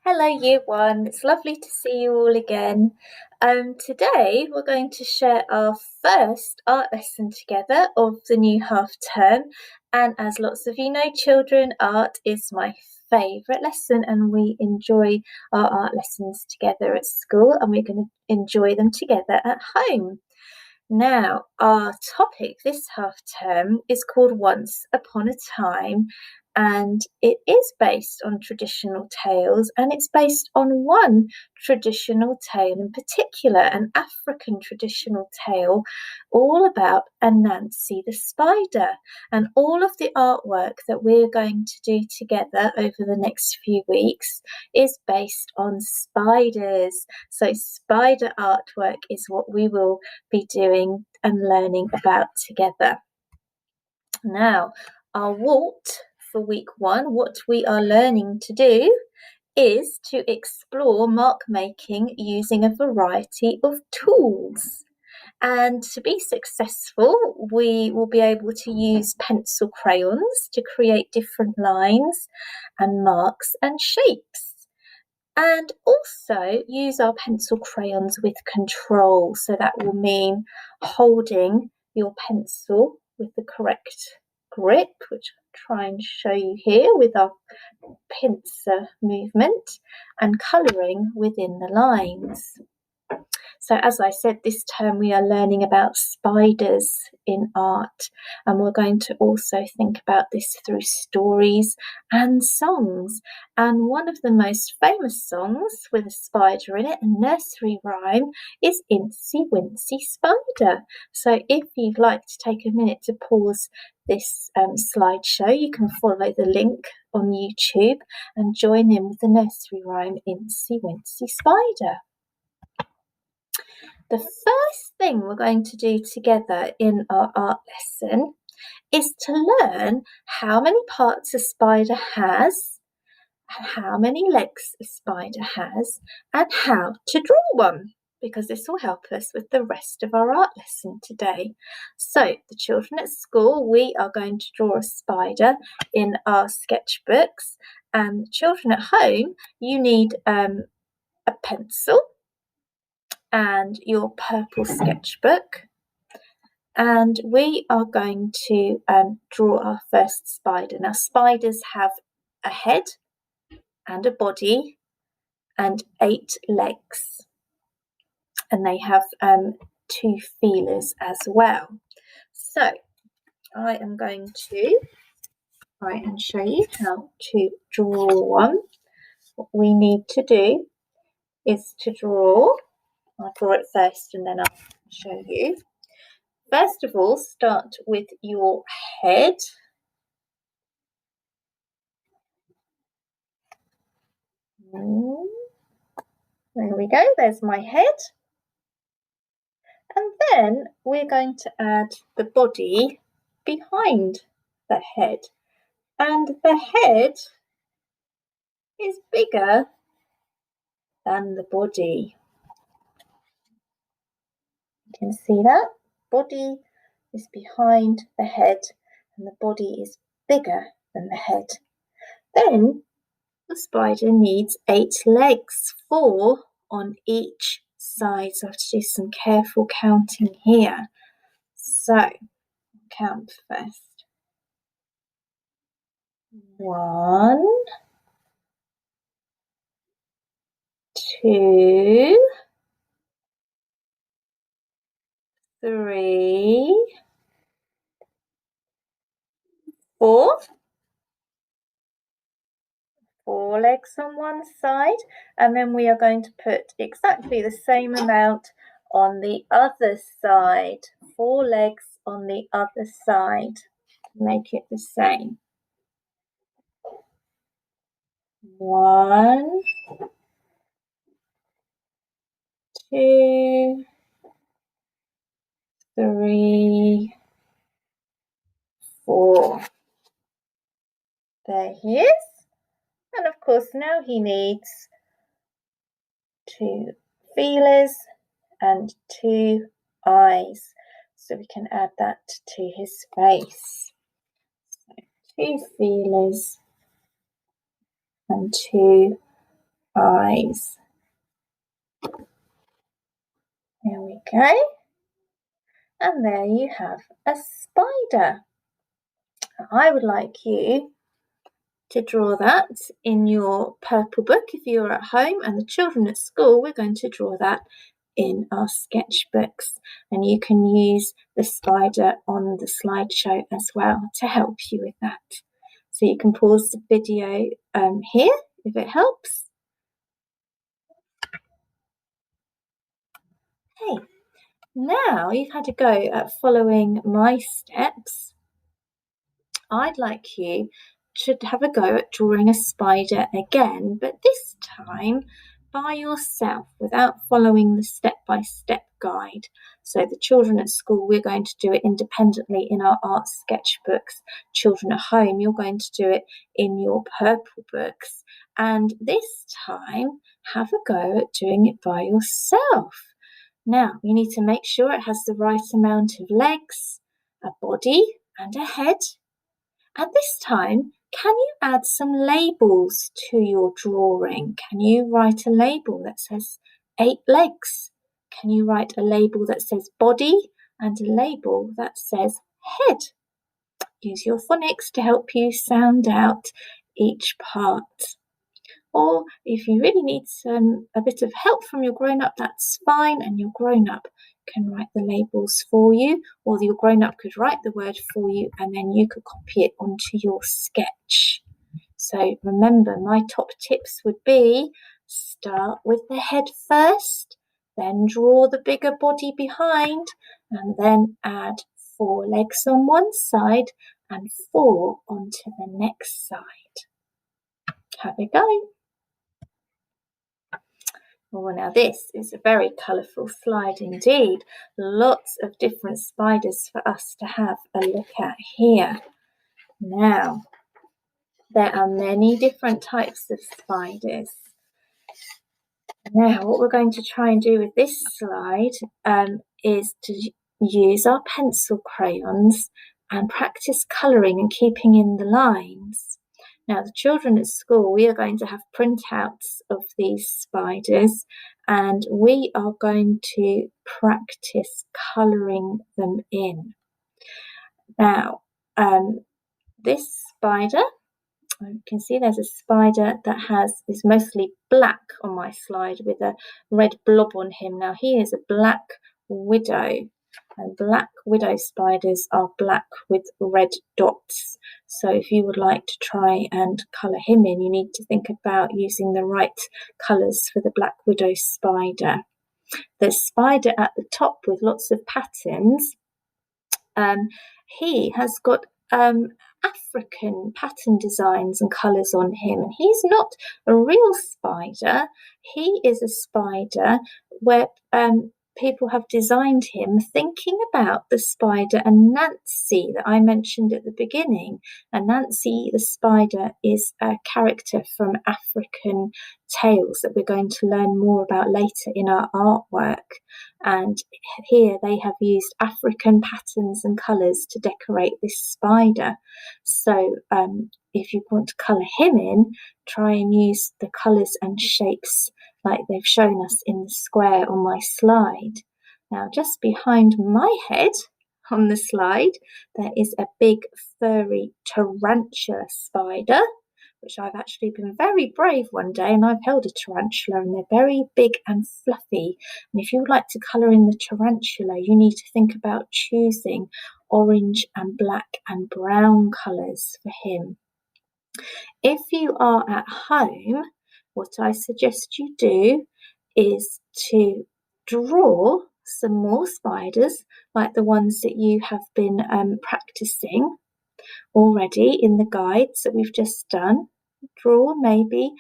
Hello, Year One. It's lovely to see you all again. Today, we're going to share our first art lesson together of the new half term. And as lots of you know, children, art is my favourite lesson, and we enjoy our art lessons together at school, and we're going to enjoy them together at home. Now, our topic this half term is called Once Upon a Time, and it is based on traditional tales, and it's based on one traditional tale in particular, an African traditional tale all about Anansi the spider. And all of the artwork that we're going to do together over the next few weeks is based on spiders. So, spider artwork is what we will be doing and learning about together. Now, our what for week one, what we are learning to do is to explore mark making using a variety of tools. And to be successful, we will be able to use pencil crayons to create different lines and marks and shapes. And also use our pencil crayons with control. So that will mean holding your pencil with the correct grip, which I'll try and show you here with our pincer movement, and colouring within the lines. So as I said, this term we are learning about spiders in art, and we're going to also think about this through stories and songs. And one of the most famous songs with a spider in it, a nursery rhyme, is Incy Wincy Spider. So if you'd like to take a minute to pause this slideshow, you can follow the link on YouTube and join in with the nursery rhyme Incy Wincy Spider. The first thing we're going to do together in our art lesson is to learn how many parts a spider has, how many legs a spider has, and how to draw one, because this will help us with the rest of our art lesson today. So, the children at school, we are going to draw a spider in our sketchbooks, and the children at home, you need a pencil and your purple sketchbook, and we are going to draw our first spider. Now, spiders have a head and a body and 8 legs, and they have 2 feelers as well. So I am going to try and show you how to draw one. What we need to do is to draw. I'll draw it first and then I'll show you. First of all, start with your head. There we go, there's my head. And then we're going to add the body behind the head. And the head is bigger than the body. You can see that. Body is behind the head and the body is bigger than the head. Then the spider needs 8 legs, 4 on each side. So I have to do some careful counting here. So count first. 1, 2, 3, 4. 4 legs on one side, and then we are going to put exactly the same amount on the other side. 4 legs on the other side. Make it the same. 1, 2, 3, 4. There he is. And of course now he needs 2 feelers and 2 eyes. So we can add that to his face. So 2 feelers and 2 eyes. There we go. And there you have a spider. I would like you to draw that in your purple book if you're at home, and the children at school, we're going to draw that in our sketchbooks, and you can use the spider on the slideshow as well to help you with that. So you can pause the video here if it helps. Okay, now you've had a go at following my steps. I'd like you to have a go at drawing a spider again, but this time by yourself without following the step-by-step guide. So the children at school, we're going to do it independently in our art sketchbooks. Children at home, you're going to do it in your purple books. And this time, have a go at doing it by yourself. Now, you need to make sure it has the right amount of legs, a body, and a head. And this time, can you add some labels to your drawing? Can you write a label that says 8 legs? Can you write a label that says body and a label that says head? Use your phonics to help you sound out each part. Or if you really need a bit of help from your grown-up, that's fine, and your grown-up can write the labels for you, or your grown-up could write the word for you and then you could copy it onto your sketch. So remember, my top tips would be start with the head first, then draw the bigger body behind, and then add 4 legs on one side and 4 onto the next side. Have a go. Oh, now this is a very colourful slide indeed. Lots of different spiders for us to have a look at here. Now, there are many different types of spiders. Now, what we're going to try and do with this slide is to use our pencil crayons and practice colouring and keeping in the lines. Now, the children at school, we are going to have printouts of these spiders, and we are going to practice colouring them in. Now, this spider, you can see there's a spider that is mostly black on my slide with a red blob on him. Now, he is a black widow. And black widow spiders are black with red dots. So if you would like to try and colour him in, you need to think about using the right colours for the black widow spider. The spider at the top with lots of patterns, he has got African pattern designs and colours on him. And he's not a real spider. He is a spider where people have designed him thinking about the spider Anansi that I mentioned at the beginning. Anansi the spider is a character from African tales that we're going to learn more about later in our artwork. And here they have used African patterns and colours to decorate this spider. So if you want to colour him in, try and use the colours and shapes like they've shown us in the square on my slide. Now, just behind my head on the slide, there is a big furry tarantula spider, which I've actually been very brave one day, and I've held a tarantula, and they're very big and fluffy. And if you would like to colour in the tarantula, you need to think about choosing orange and black and brown colours for him. If you are at home, what I suggest you do is to draw some more spiders like the ones that you have been practicing already in the guides that we've just done. Draw maybe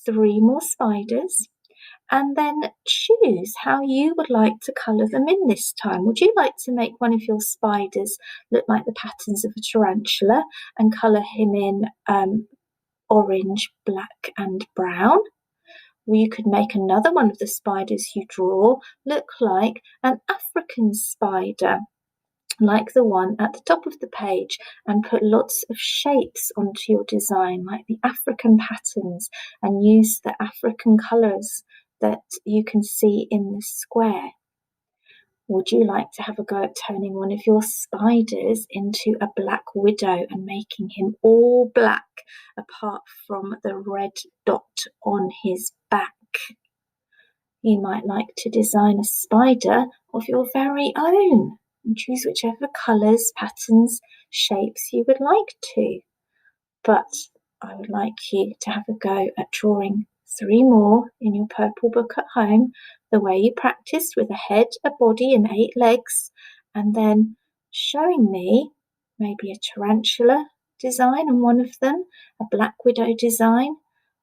3 more spiders and then choose how you would like to colour them in this time. Would you like to make one of your spiders look like the patterns of a tarantula and colour him in orange, black and brown? Or you could make another one of the spiders you draw look like an African spider. like the one at the top of the page, and put lots of shapes onto your design, like the African patterns, and use the African colours that you can see in the square. Would you like to have a go at turning one of your spiders into a black widow and making him all black apart from the red dot on his back? You might like to design a spider of your very own and choose whichever colours, patterns, shapes you would like to. But I would like you to have a go at drawing 3 more in your purple book at home, the way you practiced, with a head, a body and 8 legs, and then showing me maybe a tarantula design on one of them, a black widow design,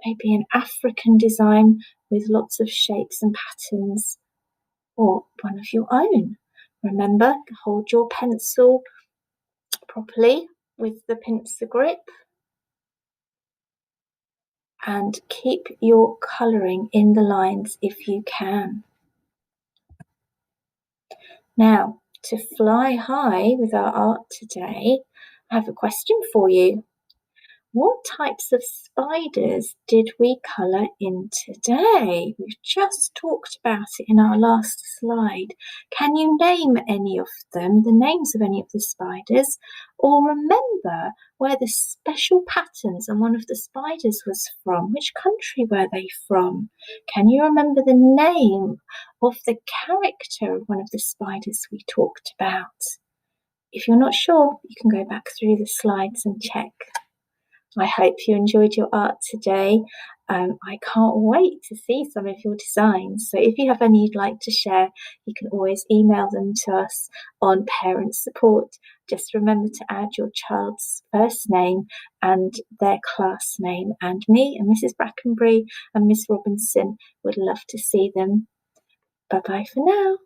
maybe an African design with lots of shapes and patterns, or one of your own. Remember, hold your pencil properly with the pincer grip and keep your colouring in the lines if you can. Now, to fly high with our art today, I have a question for you. What types of spiders did we colour in today? We've just talked about it in our last slide. Can you name any of them, the names of any of the spiders? Or remember where the special patterns on one of the spiders was from? Which country were they from? Can you remember the name of the character of one of the spiders we talked about? If you're not sure, you can go back through the slides and check. I hope you enjoyed your art today. I can't wait to see some of your designs. So if you have any you'd like to share, you can always email them to us on Parent Support. Just remember to add your child's first name and their class name. And me and Mrs. Brackenbury and Miss Robinson would love to see them. Bye-bye for now.